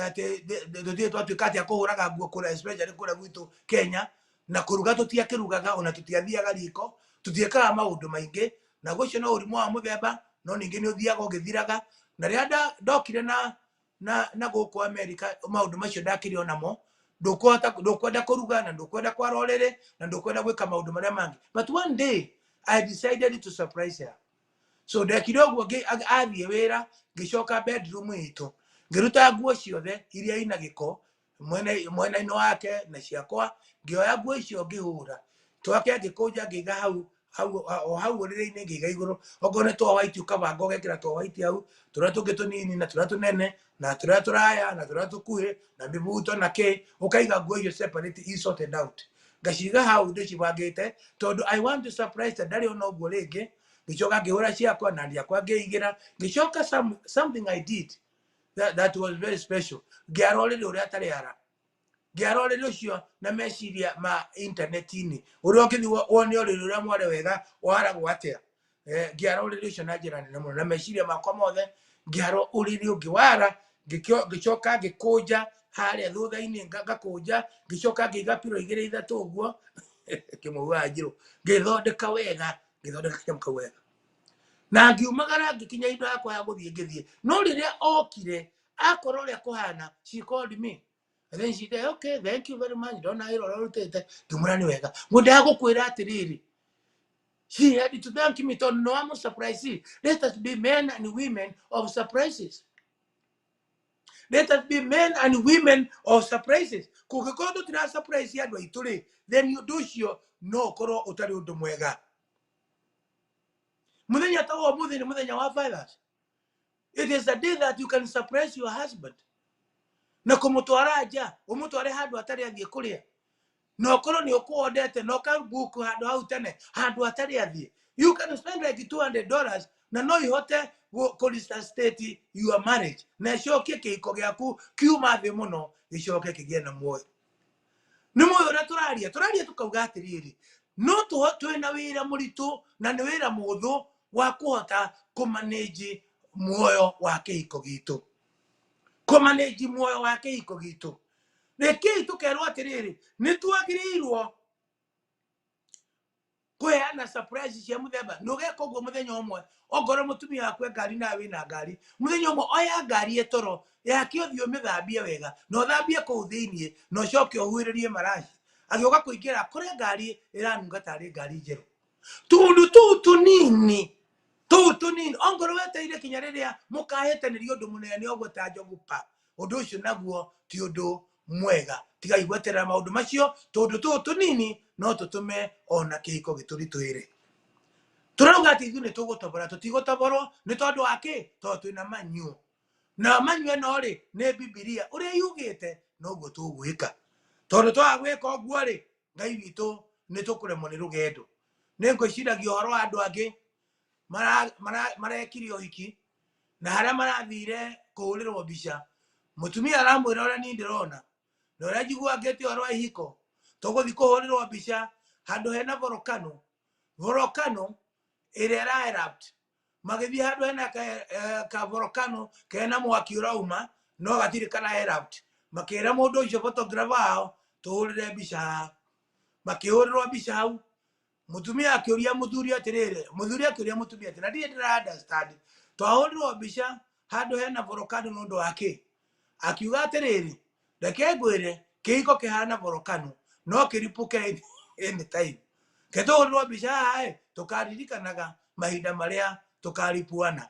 S2: ati ndio twatuika ati kuhuraga guo kura especially kura gwitu Kenya. Na kuruga tutiakirugaga ona tutiathiaga riko tutiekaga maundu maingi na gucio no urimu wa muthemba no ningi ni uthiaga ugithiraga na ria ndokire na guku America maundu macio ndakiri onamo ndukwenda kuruga na ndukwenda kwarorere na ndukwenda gwika maundu maria mangi. But one day I decided to surprise her. So ndekire oguo athie wira ngicoka bedroom itu ngiruta nguo ciothe iria ina giko mwena-ini wake na ciakwa ngioya nguo icio ngihura twake ngikuja ngiga hau riri-ini ngiga iguru ogone twa white ukabanga ugekira twa white hau turia tungi tunini na turia tunene na turia turaya na turia tukuhi na mibuto na ke ukaiga nguo icio separate i sorted out ngaciga hau ndicibangite tondu I want to surprise ndari ona uguo ringi ngicoka ngihura ciakwa na ndiakwa ngiigira ngicoka something I did that was very special. Ngiarorire uria atari ara ngiarore rucio na meciria ma internetini uria ngithi wone uriri uria mware wega wara gwatia ngiarore rucio na njira nene muno na meciria makwa mothe ngiaro uriri ungi wara ngicoka ngikuja haria thutha-ini ngakuja ngicoka ngiga piro 2-3 uguo kimugwa njiru ngithondeka wega ngithondeka kiamka wega na ngiumagara ngikinya indo yakwa ya guthie ngithie no riria okire akoro ria kuhana she called me and then she said okay thank you very much don't I rotete tumurani wega muda gukwira atiriri she had to thank me to no am surprise let us be men and women of surprises. Let us be men and women of surprises. Kukikondu tina surprise ya dwa ituri. Then you do sure no koro utari undu mwega. Muthenya tawo muthenya muthenya wa fathers. It is a day that you can surprise your husband. Na kumutwara aja, umutware handu atari athie kuria. No koro ni ukuodete no ka book handu hau tene handu atari athie. You can spend like $200 na no ihote kulista state your marriage. Na shoke kiko gyaku kiuma thi muno gicoke kigie na muoyo. Ni muoyo na turaria tukauga atiriri. No tuhote na wira muritu na ni wira muthu wa kuhota kumanage muoyo wa kiko gitu. Kumanage muoyo wa kiko gitu. Reke tukerwo atiriri ni twagirirwo kweana surprise cia muthemba nugeka uguo muthenya umwe ogoro mutumia akwe ngari na wina ngari muthenya umwe oya ngari etoro yake uthio mithambie wega no thambie ku thiini no coke ohuririe marashi agioka kuingira kure ngari iranunga tari ngari njeru tundu tunini ongoro weteire kinya riria mukahetanirio undu munene ogwo ta njogupa undu ucio naguo ti undu mwega tiga igweterera maundu macio tundu tunini no tutume ona kihiko gituritwire turauga ati ithu ni tugutobora tutigutoboro ni tondu wake to twina manyu na manyu eno ri ni bibilia uria yugite no guo tugwika tondu twagwika oguo ri ngai witu ni tukuremwo ni rugendo ni ngwiciragia uhoro wa andu angi marekirio hiki na haria marathire kuhurirwo mbica mutumia aramwira uria ni ndirona na uria njigua ngeti uhoro wa ihiko tuguthi kuhurirwo mbica handu hena volcano iria ra erupt magithie handu hena ka volcano kena mwaki urauma no gatiri kana erupt makira mundu ucio photographer ao tuhurire mbica makihurirwo mbica hau mutumia akiuria muthuri atirire muthuri akiuria mutumia atirire na ndira understand twahurirwo mbica handu hena volcano nundu wake akiuga atiriri reke ngwire kihiko kihana volcano no kiripuke anytime ketuhurirwo mbica hae tukaririkanaga mahinda maria tukaripuana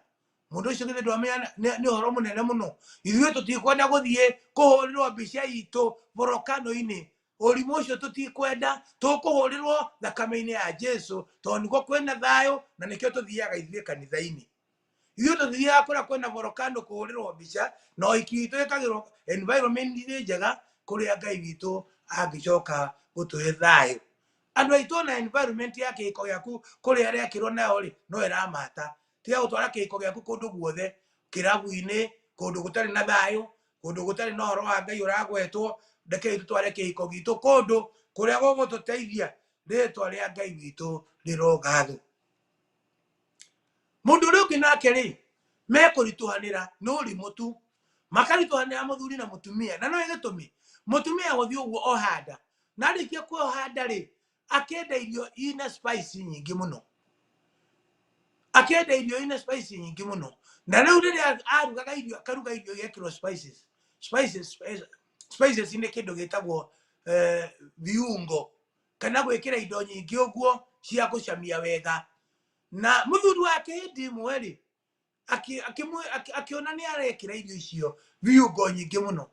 S2: mundu ucio githe ndwamenya ni uhoro munene muno ithuĩ tutikwenda guthie kuhurirwo mbica itu volcano-ini urimu ucio tutikwenda tukuhurirwo thakame-ini ya Jesu tondu niguo kwina thayo na nikio tuthiaga ithuĩ kanitha-ini ithuĩ tuthiaga kuria kwina volcano kuhurirwo mbica no ikitu ikagirwo environment njega kuria Ngai witu angicoka gutuhe thayo andu aitu na environment ya kihiko giaku kuria rekirwo nayo ri no iramata tiga gutwara kihiko giaku kundu guothe kirabu-ini kundu gutari na thayo kundu gutari na uhoro wa Ngai uragwetwo ndeke tutware kihiko gitu kundu kuria gugututeithia ritwa ria Ngai witu rirogatho mundu riu kinake ri mekurituhanira no rimutu makarituhanira muthuri na mutumia na no igitumi mutumia guthii uguo ohanda na rikia ku ohanda ri akenda irio ina spice nyingi muno na riu riria arugaga irio akaruga irio yekirwo spices ni kindu gitagwo viungo kana gwikira indo nyingi uguo cia gucamia wega na muthuri wake hindi mweri akiona ni arekira irio icio viungo nyingi muno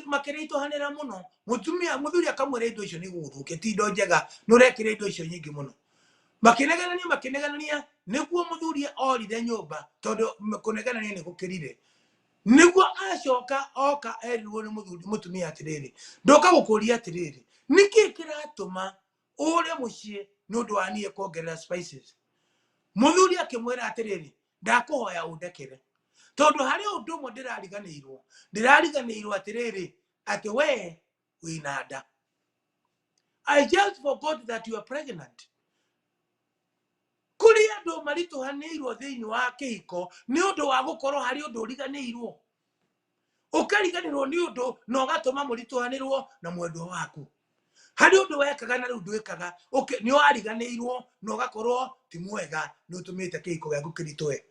S2: makirituhanira muno muthuri akamwira indo icio ni guthuke ti indo njega nurekira indo icio nyingi muno makineganania niguo muthuri orire nyumba tondu kuneganania ni gukirire niguo acoka oka erirwo ni mutumia atiriri ndoka gukuria atiriri niki kiratuma ure mucii nundu wa nie kuongerera spices muthuri akimwira atiriri ndakuhoya undekere tondu hari undu mo ndirariganirwo atiriri ati we winada. I just forgot that you are pregnant. Kuri andu marituhanirwo thiini wa kihiko ni undu wa gukorwo hari undu uriganirwo. Ukariganirwo ni undu na ugatuma murituhanirwo na mwendwa waku. Hari undu wekaga na riu ndwikaga ni wariganirwo na ugakorwo ti mwega ni utumite kihiko giaku kiritwe.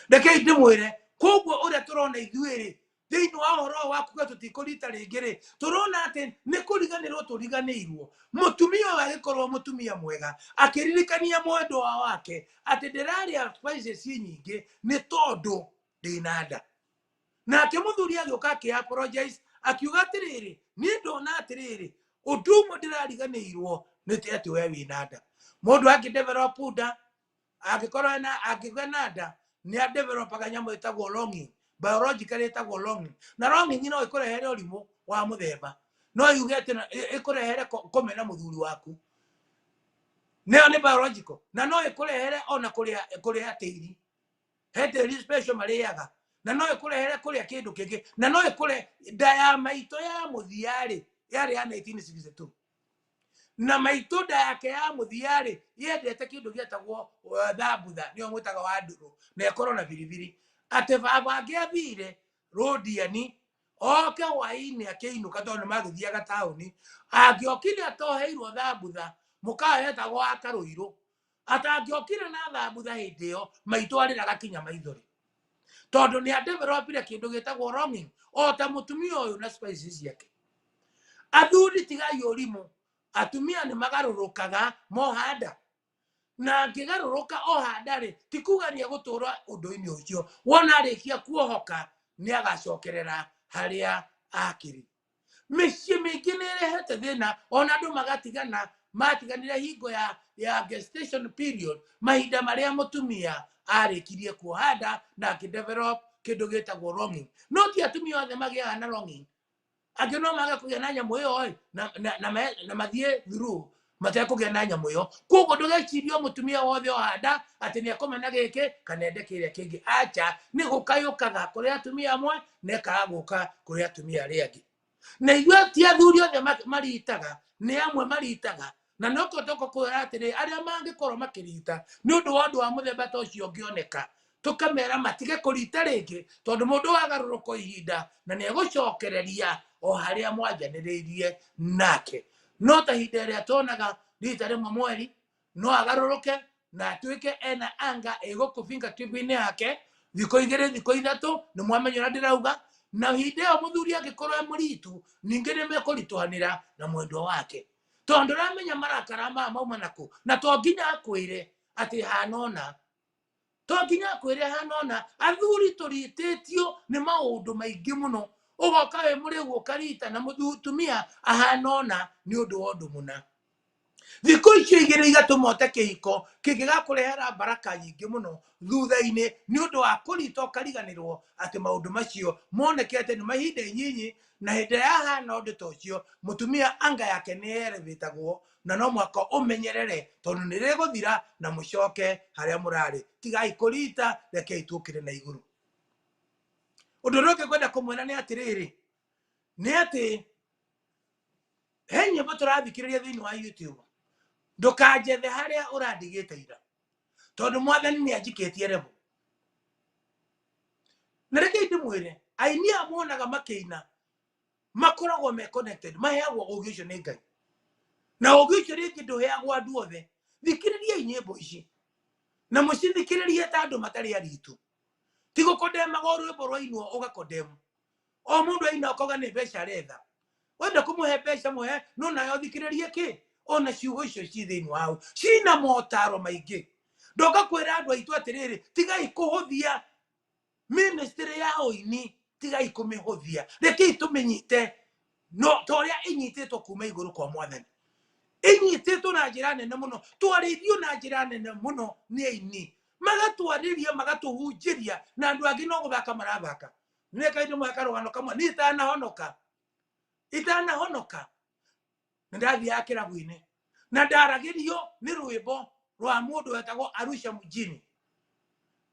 S2: Reke ndimwire koguo uria turona ithuiri thiini wa horo waku ga tutikurita ringiri turona ati ni kuriganirwo turiganirwo. Mutumia wa gikorwo mutumia mwega akiririkania mwendwa wake ati ndiraria spices nyingi ni tondu ndinada. Nake muthuri agioka aki apologize akiuga atiriri ni ndona atiriri undu ndirariganirwo ni ati we winada. Mundu akidevelop nda agikorwo na nda ni adevelopaga nyamu itagwo longing, biologically itagwo longing. Na longing no ikurehere urimu wa muthemba, no yuge ati ikurehere kumena muthuri waku, neo ni biological. Na no ikurehere ona kuria tiri tiri special mariaga, na no ikurehere kuria kindu kingi, na no ikure nda ya maito ya muthiari yari ya 1962 na maito nda yake ya muthiari yendete kindu gietagwo thambutha nio mwitaga wa nduru na ikorwo na biribiri. Ati baba angiathire rodiani oke waini akiinuka tondu magithiaga tauni angiokire atoheirwo thambutha mukawa yetagwo akaruiru atangiokire na thambutha hindi iyo maito ariraga kinya maithori tondu ni adevelopire kindu gietagwo longing o ta mutumia uyu na spices yake. Athuri tigai urimu, atumia ni magarurukaga mohanda na ngigaruruka ohanda ri tikuga ni gutura undu-ini ucio wona arikia kuohoka ni agacokerera haria akiri. Micii mingi ni irehete thina ona andu magatigana matiganire hingo ya gestation period mahinda maria mutumia arikirie kuohanda na akidevelop kindu gitagwo longing. No ti atumia othe magiaga na longing. Angi no maga kugia na nyamu iyo na mathie through matekugia na nyamu iyo. Koguo ndugecirio mutumia wothe ohanda ati ni akomena giki kana ende kiria kingi. Acha ni gukayukaga kuri atumia amwe na ikaguka kuri atumia aria angi. Na ithuĩ ti athuri othe maritaga, ni amwe maritaga. Na no toko kwira atiri aria mangikorwo makirita ni undu wa undu wa muthemba ta ucio ngioneka tukamera matige kurita ringi tondu mundu wagaruruka ihinda na ni egucokereria o haria mwanjaniririe nake. No ta hinda iria tonaga rita rimwe mweri no agaruruke na atuike ena anga igukufinga tv-ini yake thiko igiri thiko ithatu ni mwamenya uria ndirauga. Na hinda iyo muthuri angikorwo muritu ningi ni mekurituhanira na mwendwa wake tondu ramenya marakara mauma naku na to nginya akwire ati hanona to nginya akwire hanona. Athuri turititio ni maundu maingi muno ugoka we muri gukarita na mutumia ahanona ni undu wa undu muna. Thiko icio igiri igatumote kihiko kingigakurehera baraka nyingi muno thutha-ini ni undu wa kurita ukariganirwo ati maundu macio monekete ni mahinda nyinyi na hindi ya hana undu ta ucio mutumia anga yake ni elevatagwo na no mwaka umenyerere tondu ni riguthira na mucoke haria murari. Tigai kurita, rekei tukire na iguru. Undu ruke kwenda kumwira ni atiriri ni ati he nyimbo turathikiriria thiini wa YouTube ndukanjethe haria urandigite ira tondu mwathani ni anjikitie revo. Na reke ndimwire aini amuonaga makiina makoragwo me connected maheagwo ugi ucio ni Ngai na ugi ucio ringi nduheagwo andu othe. Thikiriria nyimbo ici na mucithikiririe ta andu matari aritu ti gukondemaga rwimbo rwainwo ugakondemu o mundu aina ukoga ni mbeca aretha wenda kumuhe mbeca muhe no nayo thikiririe ki ona ciugo icio ci thiini wao cina motaro maingi. Ndoka kwira andu aitu atiriri tigai kuhuthia ministry ya uini tigai kumihuthia rekei tumenyite no toria inyititwo kuma iguru kwa mwathani inyititwo na njira nene muno twarithio na njira nene muno ni aini magatwariria magatuhunjiria na andu angi no guthaka marathaka. Neka ndio mwaka rugano kamwe ni itanahonoka ndathi akira gwine na ndaragirio ni rwimbo rwa mundu wetagwo Arusha Mjini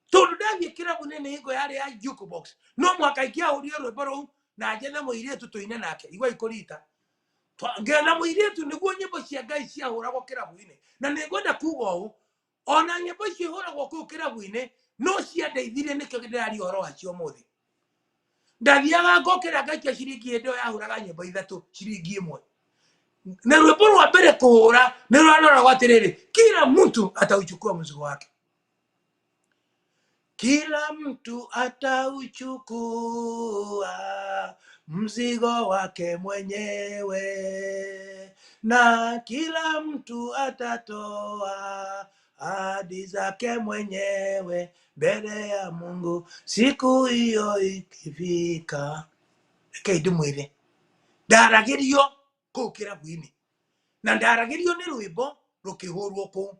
S2: tondu ndathi kirabu nene hingo yari ya jukebox no mwaka ikia urio rwimbo ruu na jethe muiretu tuine nake igwa ikorita ngena muiretu niguo nyimbo cia Ngai cia huragwo kirabu-ini na ningwenda kuga ũũ ona nyimbo cia huragwo kuu kirabu-ini no cia ndeithirie nikio ndirari horo wacio muthi ndathiaga ngokera ngaikia ciringi ndo yahuraga nyimbo ithatu ciringi imwe na rwimbo rwa mbere kuhura ni rwaroragwo atiriri kila mtu atauchukua mzigo wake. Kila mtu atauchukua mzigo wake mwenyewe na kila mtu atatoa ahadi zake mwenyewe mbele ya Mungu siku hiyo ikifika. Ndimwire ndaragirio kuu kirabu-ini na ndaragirio ni rwimbo rukihurwo kuu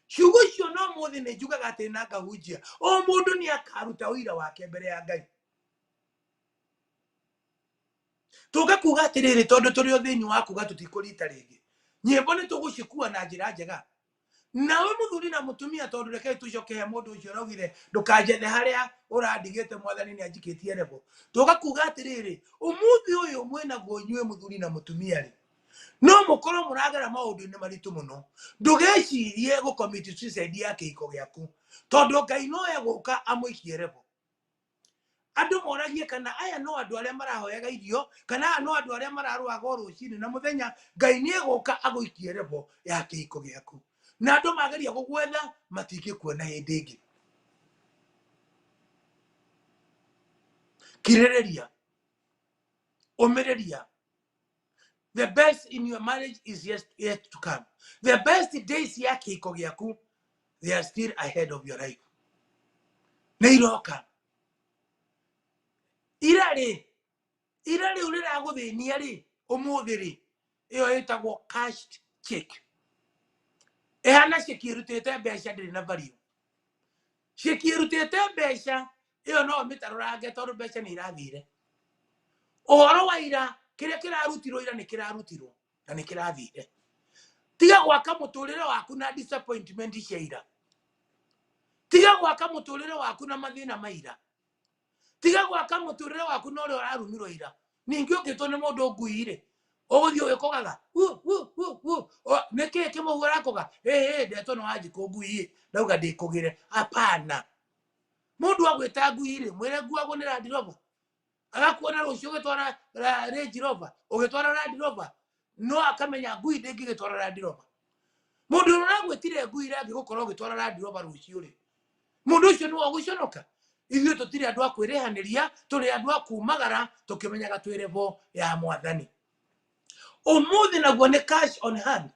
S2: ciugo icio no muthi ni njugaga ati na ngahunjia o mundu ni akaruta uira wake mbere ya Ngai tugakuga atiriri tondu turi o thiini wa kuga tutikurita ringi nyimbo ni tugucikua na njira njega nawe muthuri na mutumia tondu reke tucoke mundu ucio raugire ndukanjethe haria urandigite mwathani ni anjikitie rebo tugakuga atiriri umuthi uyu mwenaguo nyue muthuri na mutumia ri no mukorwo muragera maundu-ini maritu muno ndugecirie gucommit suicide yake iko giaku tondu Ngai no eguka amuikie rebo andu moragie kana aya no andu aria marahoyaga irio kana no andu aria mararwaga rucini na muthenya Ngai ni eguka aguikie rebo yake iko giaku na andu mageria gugwetha matingikuona hindi ingi kiririria umiriria. The best in your marriage is yet to come. The best days yake iko giaku, they are still ahead of your life. Neiroka. Irari urira guthinia ri umuthi ri iyo itagwo cashed check. Ehana cikirutite mbeca ndiri na value. Cikirutite mbeca iyo no mitarorange tondu mbeca ni irathire. Uhoro wa ira kiria kirarutirwo ira ni kirarutirwo na ni kirathire. Tiga gwaka muturire waku na disappointment cia ira. Tiga gwaka muturire waku na mathina maira. Tiga gwaka muturire waku no ri urarumirwo ira. Ningi ukitwo ni mundu nguire uguthio wikogaga niki kimuhura koga ndeto no aji ko ngui ndauga ndikugire hapana mundu agwita ngui ri mwire nguago ni Land Rover agakuona rucio ugitwara Range Rover ugitwara Land Rover no akamenya ngui ndingigitwara Land Rover mundu uragwitire ngui rangi gukorwo ugitwara Land Rover rucio ri mundu ucio ni oguconoka ithuĩ tutire andu akwirihaniria turi andu akumagara tukimenyaga twirebo ya mwathani umuthi naguo ni cash on hand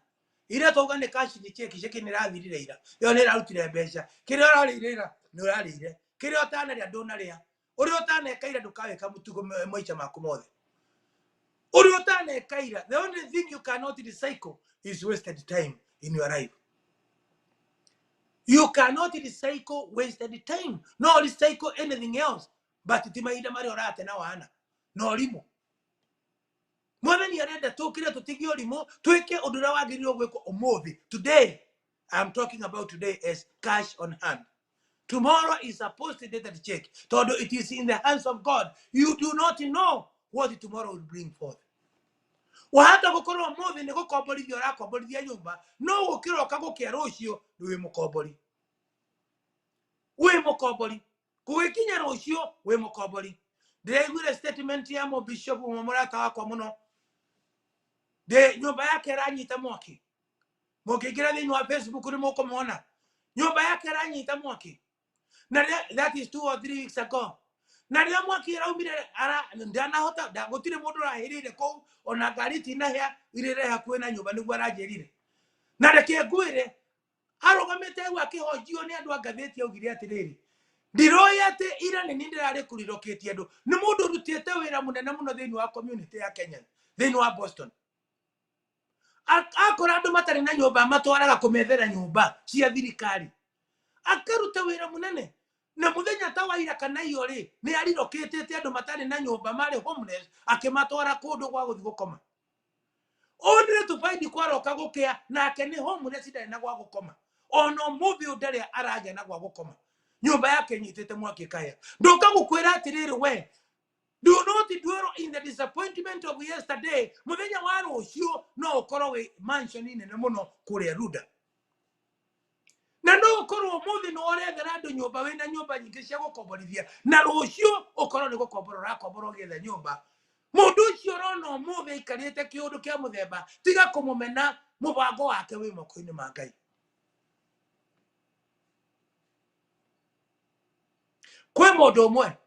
S2: ira toga ni cash ni check ni rathirire ira yo ni rarutire mbeca kiria urarire ira ni urarire kiria utanaria ndunaria uri utanekaira ndukaweka mutugo moicha maku mothe uri utanekaira. The only thing you cannot recycle is wasted time in your life. You cannot recycle wasted time. No recycle anything else. But timaida mari orate na wana. No limo. Mwathani arenda tukire tutigio limo tweke udura wagirio gweko umuthi. Today I'm talking about today as cash on hand. Tomorrow is supposed to date check. Todo it is in the hands of God. You do not know what tomorrow will bring forth. Wahata gukoro umuthi ni gukomborithio rakomborithia nyumba no gukiroka gukia rucio wi mukombori. We mukombori. Kugikinya rucio we mukombori. Ndiraiguire statement ya mo bishop mumurata wakwa muno. De nyumba yake ranyita mwaki. Mukigira thini wa Facebook ni mukumona. Nyumba yake ranyita mwaki. Na that is 2 or 3 weeks ago. Na ria mwaki raumire ara ndanahota ndagutire mundu rahirire ko ona ngari tina hia irire hakuhe na nyumba niguo aranjerire. Na reke ngwire arugamite gwa kihojio ni andu angatheti augire atiriri ndiroya ati ira ni ndirari kuriroketie andu ni mundu rutite wira munene muno thini wa community ya Kenya thini wa Boston akora andu matari na nyumba matwaraga kumethera nyumba cia thirikari akaruta wira munene na muthenya tawaira kana iyo ri ni ariroketete andu matari na nyumba mari homeless akimatwara kundu gwa guthi gukoma onire tufaidi kwaroka gukia nake ni homeless ndari na gwa gukoma ono mubi udari araja na gwa gukoma nyumba yake nyitete mwaki kaya ndoka gukwira atiriri we Do not dwell in the disappointment of yesterday. Muthenya wa rucio no ukorwo wi mansion nene muno kuria Ruda. Na no ukorwo muthi no urethera andu nyumba wina nyumba nyingi cia gukomborithia na rucio ukorwo ni gukombora rakombora ugietha nyumba. Mundu ucio rona muthi ikarite kiundu kia muthemba tiga kumumena mubango wake wi moko-ini ma Ngai. Kwe mundu umwe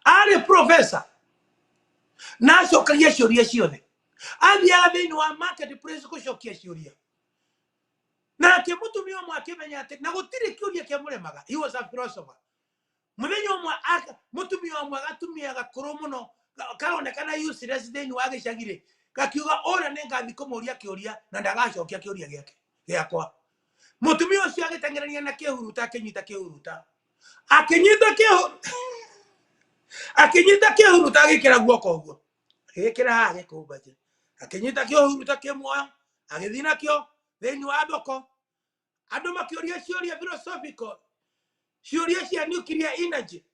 S2: ari professor na acokagia ciuria ciothe athiaga thiini wa marketplace gucokia ciuria nake mutumia umwe akimenya ati na gutiri kiuria kia muremaga. He was a philosopher. Muthenya umwe mutumia umwe gatumia gakuru muno karonekana useless thiini wa gicagire gakiuga ora ni ngathi kumuria kiuria na ndagacokia kiuria giake giakwa. Mutumia ucio agitengerania na kihuruta akinyita kihuruta akinyita kihuruta agikira guoko uguo agikira agikubaje akinyita kihuruta kimuoyo agithina kio thiini wa thoko andu makiuria ciuria philosophical ciuria cia nuclear energy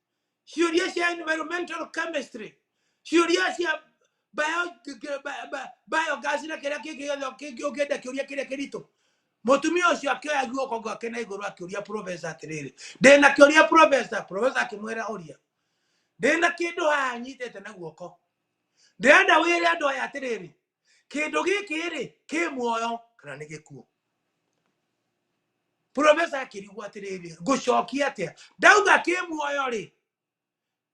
S2: ciuria cia environmental chemistry ciuria cia biogas na kiria kingi ugenda kiuria kiria kirito. Mutumia ucio akioya guoko gwake na iguru akiuria professor atiriri ndina kiuria professor akimwira uria ndina kindu haha nyitete na guoko ndenda wire andu aya atiriri kindu giki ri ki muoyo kana ni gikuo. Professor akirigwo atiriri gucokia atia ndauga ki muoyo ri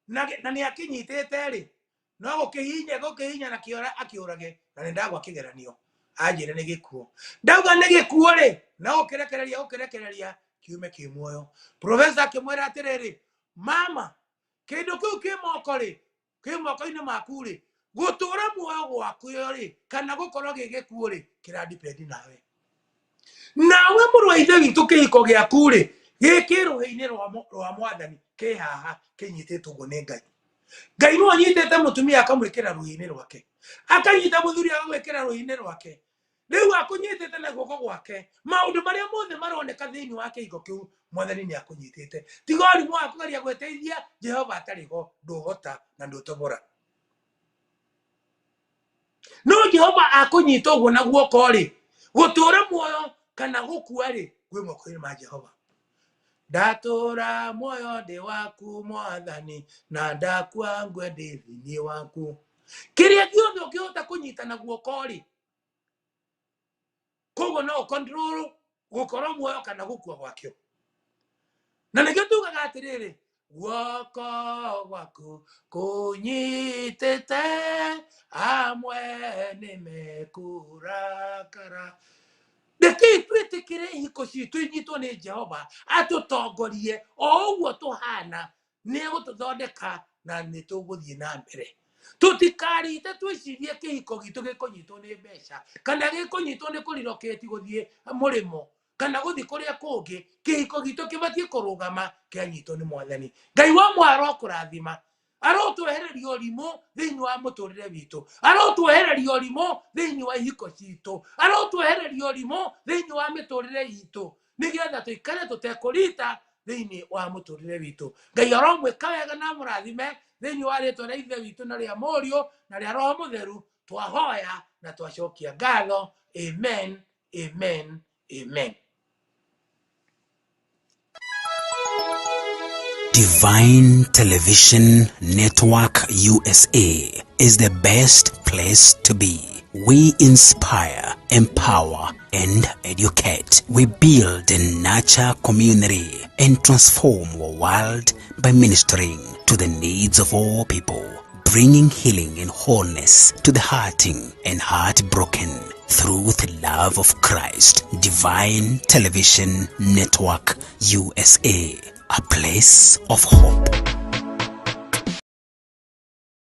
S2: na ni akinyitete ri no gukihinya na kiora akiurage na ndagwa kigeranio ajire ni gikuo ndauga ni gikuo ri na ukirekereria kiume ki muoyo. Professor akimwira atiriri mama kindu kiu ki moko ri ki moko-ini maku ri gutura muoyo gwaku ri kana gukorwo gigikuo ri kira depend nawe. Nawe muru wa ithe witu kihiko giaku ri giki ruhi-ini rwa mwathani ki haha kinyititwo go ni Ngai. Ngai no anyitete mutumia akamwikira ruhi-ini rwake akanyita muthuri agwikira ruhi-ini rwake riu akunyitite na guoko gwake maundu maria mothe maroneka thiini wa kihiko kiu mwathani ni akunyitite tigori mwa kugeria gweteithia Jehova atarigo nduhota na ndutobora no Jehova akunyita uguo na guoko ri gutura muoyo kana gukua ri gwi moko-ini ma Jehova. Ndatura muoyo ndi waku mwathani na ndakua ngwe ndi thiini waku kiria giothe ukihota kunyita na guoko ri koguo no control gukorwo muoyo kana gukua gwakio. Na nikio tugaga atiriri guoko gwaku kunyitite amwe nimekurakara. Ndeki twitikire ihiko citu inyitwo ni Jehova atutongorie o uguo tuhana ni gututhondeka na ni tuguthie na mbere. Tutikarite twicirie kihiko gitu gikunyitwo ni mbeca kana gikunyitwo ni kuriroketi guthie murimo kana guthi kuria kungi. Kihiko gitu kibatie kurugama kianyitwo ni mwathani. Ngai wa mwaro kurathima arotwehereria urimu thiini wa muturire witu arotwehereria urimu thiini wa ihiko citu arotwehereria urimu thiini wa miturire yitu nigetha tuikare tutekurita thiini wa muturire witu. Ngai aromwika wega na murathime thiini wa ritwa ria ithe witu na ria Murio na ria Roho Mutheru twahoya na twacokia ngatho. Amen, amen, amen.
S1: Divine Television Network USA is the best place to be. We inspire, empower, and educate. We build and nurture community and transform our world by ministering to the needs of all people, bringing healing and wholeness to the hurting and heartbroken through the love of Christ. Divine Television Network USA, a place of hope.